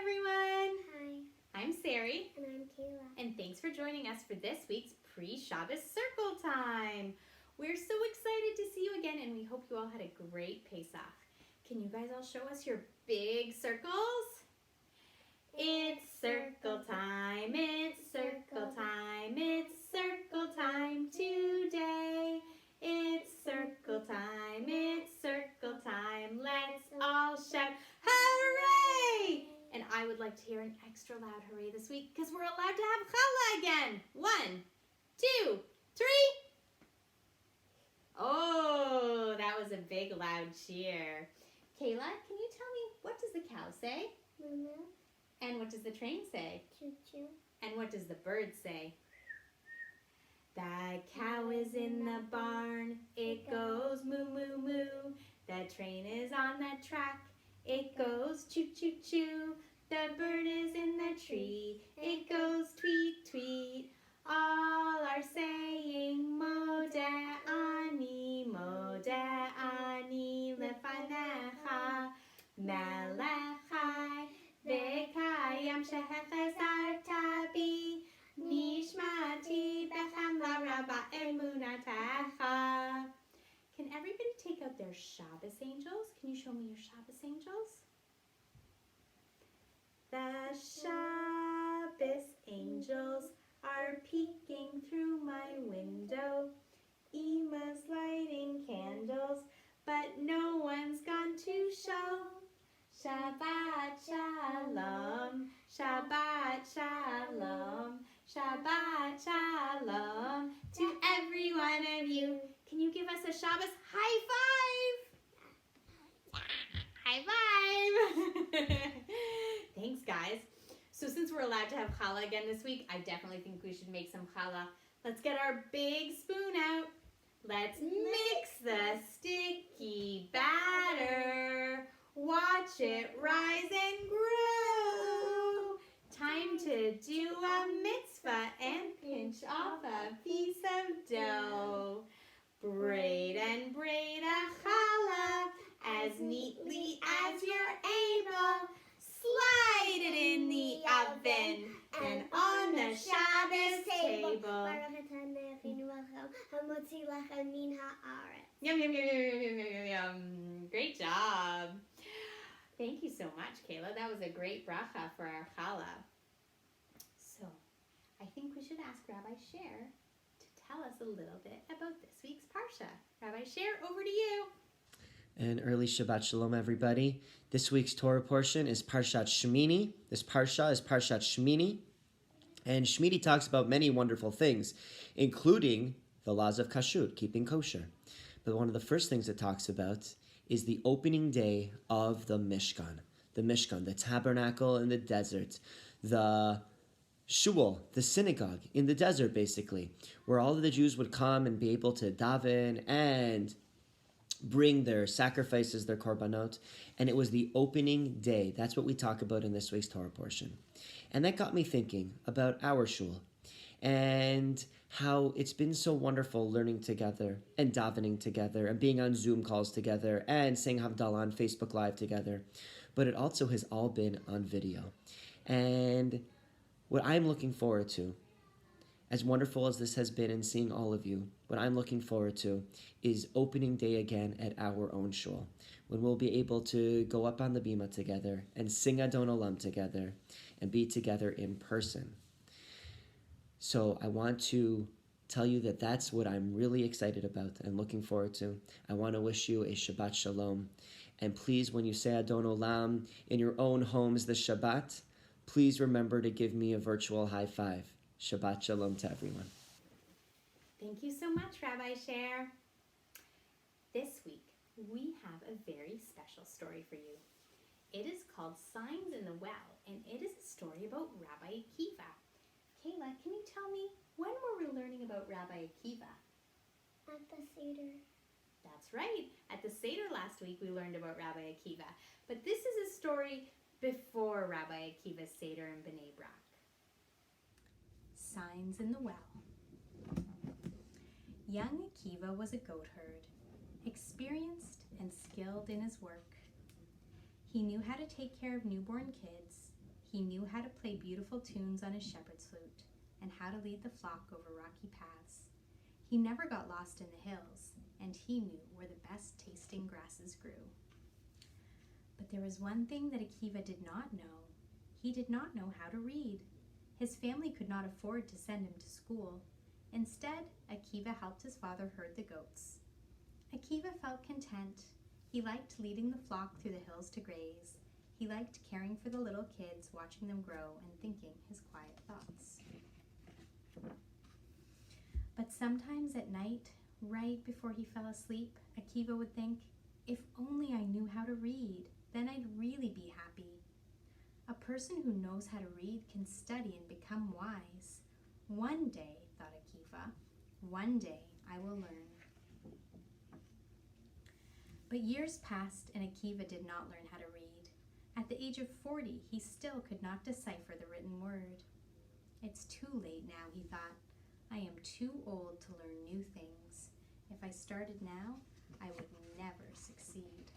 everyone! Hi. I'm Sari. And I'm Kayla. And thanks for joining us for this week's Pre-Shabbos Circle Time. We're so excited to see you again and we hope you all had a great Pesach. Can you guys all show us your big circles? It's circle time, it's circle time, it's circle time today. It's circle time, it's circle time. Let's all shout hooray! And I would like to hear an extra loud hooray this week because we're allowed to have challah again. 1, 2, 3. Oh, that was a big loud cheer. Kayla, can you tell me, what does the cow say? Mama. And what does the train say? Choo-choo. And what does the bird say? The cow is in the barn, it goes moo moo moo. The train is on the track, it goes choo choo choo. The bird is in the tree, it goes tweet tweet. All are saying Modeh ani lefanecha melechai v'kayam shehechazarta bi. Nishmati bechamla rabba emunatecha. Can everybody take out their Shabbos angels? Can you show me your Shabbos angels? The Shabbos angels are peeking through my window. Emma's lighting candles, but no one's gone to show. Shabbat shalom, Shabbat shalom, Shabbat shalom to every one of you. Can you give us a Shabbos high five? High five! Thanks, guys. So since we're allowed to have challah again this week, I definitely think we should make some challah. Let's get our big spoon out. Let's mix the sticky batter. Watch it rise and grow. Time to do a mitzvah and pinch off a piece of dough. Braid and braid a challah as neatly as you're able. Slide it in the oven and on the Shabbos table. Yum, yum, yum, yum, yum, yum, yum, yum. Great job. Thank you so much, Kayla. That was a great bracha for our challah. So, I think we should ask Rabbi Sher to tell us a little bit about this week's Parsha. Rabbi Sher, over to you. And early Shabbat Shalom, everybody. This week's Torah portion is Parshat Shmini. This Parsha is Parshat Shmini. And Shmini talks about many wonderful things, including the laws of kashrut, keeping kosher. But one of the first things it talks about is the opening day of the Mishkan. The Mishkan, the tabernacle in the desert, the shul, the synagogue in the desert, basically, where all of the Jews would come and be able to daven and bring their sacrifices, their korbanot, and it was the opening day. That's what we talk about in this week's Torah portion. And that got me thinking about our shul and how it's been so wonderful learning together and davening together and being on Zoom calls together and saying Havdalah on Facebook Live together. But it also has all been on video. And what I'm looking forward to, as wonderful as this has been in seeing all of you, what I'm looking forward to is opening day again at our own shul, when we'll be able to go up on the bima together and sing Adon Olam together and be together in person. So I want to tell you that that's what I'm really excited about and looking forward to. I want to wish you a Shabbat Shalom. And please, when you say Adon Olam in your own homes this Shabbat, please remember to give me a virtual high five. Shabbat Shalom to everyone. Thank you so much, Rabbi Sher. This week, we have a very special story for you. It is called Signs in the Well, and it is a story about Rabbi Akiva. Kayla, can you tell me, when were we learning about Rabbi Akiva? At the Seder. That's right. At the Seder last week, we learned about Rabbi Akiva. But this is a story before Rabbi Akiva's Seder in Bnei Brak. Signs in the Well. Young Akiva was a goat herd, experienced and skilled in his work. He knew how to take care of newborn kids, He knew how to play beautiful tunes on his shepherd's flute and how to lead the flock over rocky paths. He never got lost in the hills, and he knew where the best tasting grasses grew. But there was one thing that Akiva did not know. He did not know how to read. His family could not afford to send him to school. Instead, Akiva helped his father herd the goats. Akiva felt content. He liked leading the flock through the hills to graze. He liked caring for the little kids, watching them grow and thinking his quiet thoughts. But sometimes at night, right before he fell asleep, Akiva would think, if only I knew how to read, then I'd really be happy. A person who knows how to read can study and become wise. One day, thought Akiva, one day I will learn. But years passed and Akiva did not learn how to read. At the age of 40, he still could not decipher the written word. It's too late now, he thought. I am too old to learn new things. If I started now, I would never succeed.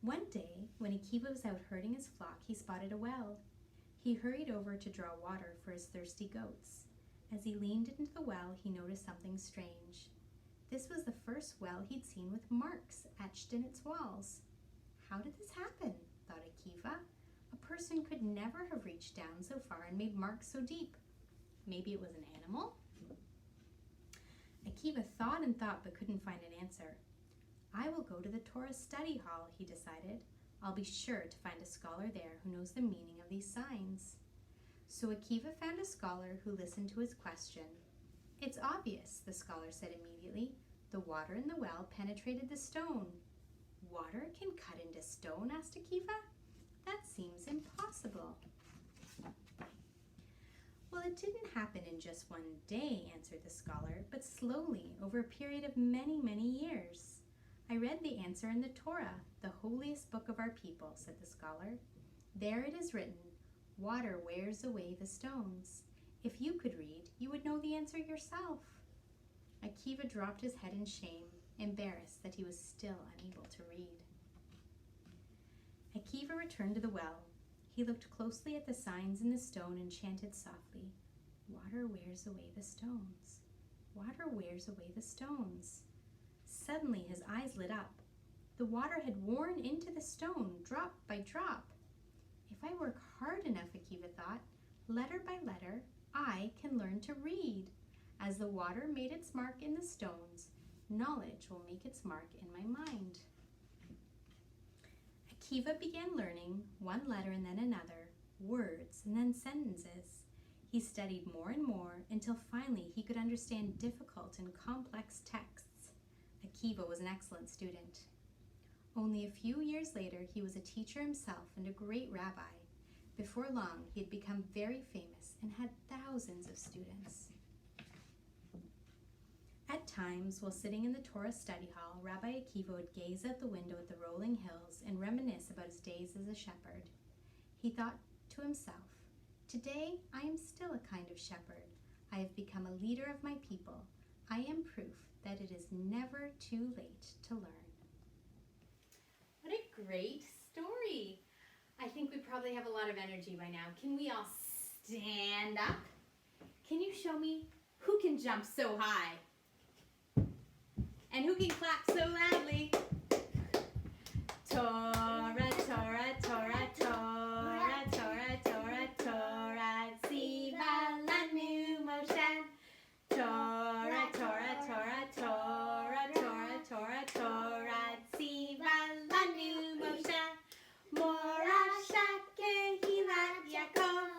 One day, when Akiva was out herding his flock, he spotted a well. He hurried over to draw water for his thirsty goats. As he leaned into the well, he noticed something strange. This was the first well he'd seen with marks etched in its walls. How did this happen? Thought Akiva. A person could never have reached down so far and made marks so deep. Maybe it was an animal? Akiva thought and thought but couldn't find an answer. I will go to the Torah study hall, he decided. I'll be sure to find a scholar there who knows the meaning of these signs. So Akiva found a scholar who listened to his question. It's obvious, the scholar said immediately. The water in the well penetrated the stone. Water can cut into stone? Asked Akiva. That seems impossible. Well, it didn't happen in just one day, answered the scholar, but slowly, over a period of many, many years. I read the answer in the Torah, the holiest book of our people, said the scholar. There it is written, water wears away the stones. If you could read, you would know the answer yourself. Akiva dropped his head in shame, embarrassed that he was still unable to read. Akiva returned to the well. He looked closely at the signs in the stone and chanted softly, water wears away the stones. Water wears away the stones. Suddenly his eyes lit up. The water had worn into the stone, drop by drop. If I work hard enough, Akiva thought, letter by letter, I can learn to read. As the water made its mark in the stones, knowledge will make its mark in my mind. Akiva began learning one letter and then another, words and then sentences. He studied more and more until finally he could understand difficult and complex texts. Akiva was an excellent student. Only a few years later, he was a teacher himself and a great rabbi. Before long, he had become very famous and had thousands of students. At times, while sitting in the Torah study hall, Rabbi Akiva would gaze out the window at the rolling hills and reminisce about his days as a shepherd. He thought to himself, today I am still a kind of shepherd. I have become a leader of my people. I am proof that it is never too late to learn. What a great story. I think we probably have a lot of energy by now. Can we all stand up? Can you show me who can jump so high? And who can clap so loudly? Torah, Torah, Torah, Torah, Torah, Torah, Torah, Tziva lanu Moshe. Torah, Torah, Torah, Torah, Torah, Torah, Torah, Tziva lanu Moshe. Mora shake hilat Yaakov.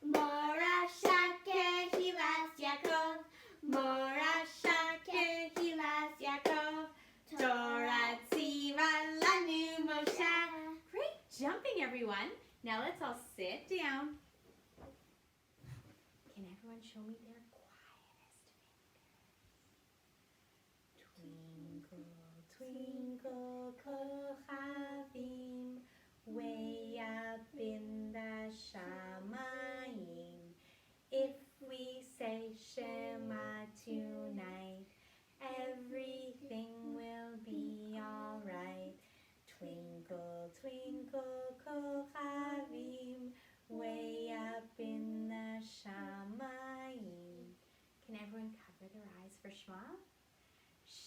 Mora shake hilat Yaakov. Mora shake hilat Yaakov. Torah tziva lanu Moshe. Great jumping, everyone. Now let's all sit down. Can everyone show me their quietest fingers? Twinkle, twinkle, kochavim, way up in the shamayim. If we say Shema tonight, everything will be all right. Twinkle, twinkle,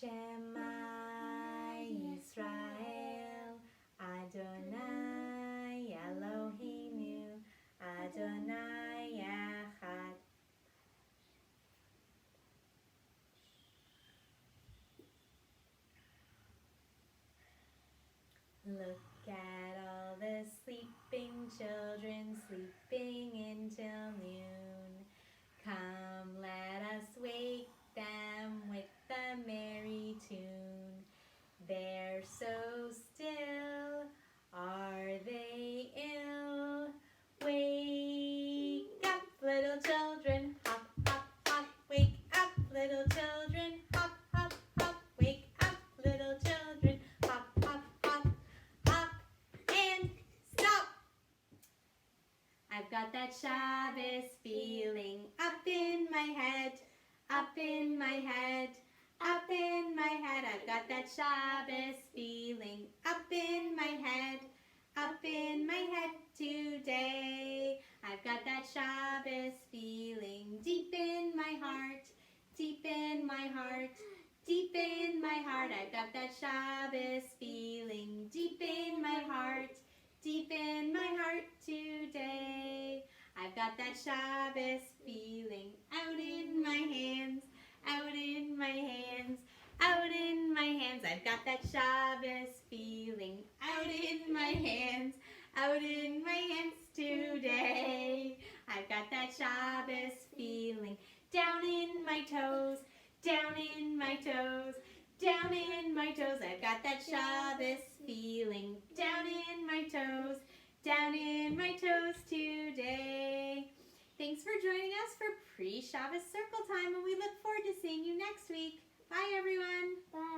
Shema Yisrael, Adonai Eloheinu, Adonai Echad. Look at all the sleeping children sleeping until noon. Come, let us wake them with the merry tune. They're so still, are they ill? Wake up, little children, hop, hop, hop. Wake up, little children, hop, hop, hop. Wake up, little children, hop, hop, hop. Hop and stop. I've got that Shabbos feeling up in my head, up in my head, up in my head. I've got that Shabbos feeling up in my head, up in my head today. I've got that Shabbos feeling deep in my heart, deep in my heart, deep in my heart. I've got that Shabbos feeling deep in my heart, deep in my heart today. I've got that Shabbos feeling out in my hands, out in my hands, out in my hands. I've got that Shabbos feeling out in my hands, out in my hands today. I've got that Shabbos feeling down in my toes, down in my toes, down in my toes. I've got that Shabbos feeling down in my toes, down in my toes today. Thanks for joining us for Pre-Shabbos Circle Time, and we look forward to seeing you next week. Bye, everyone. Bye.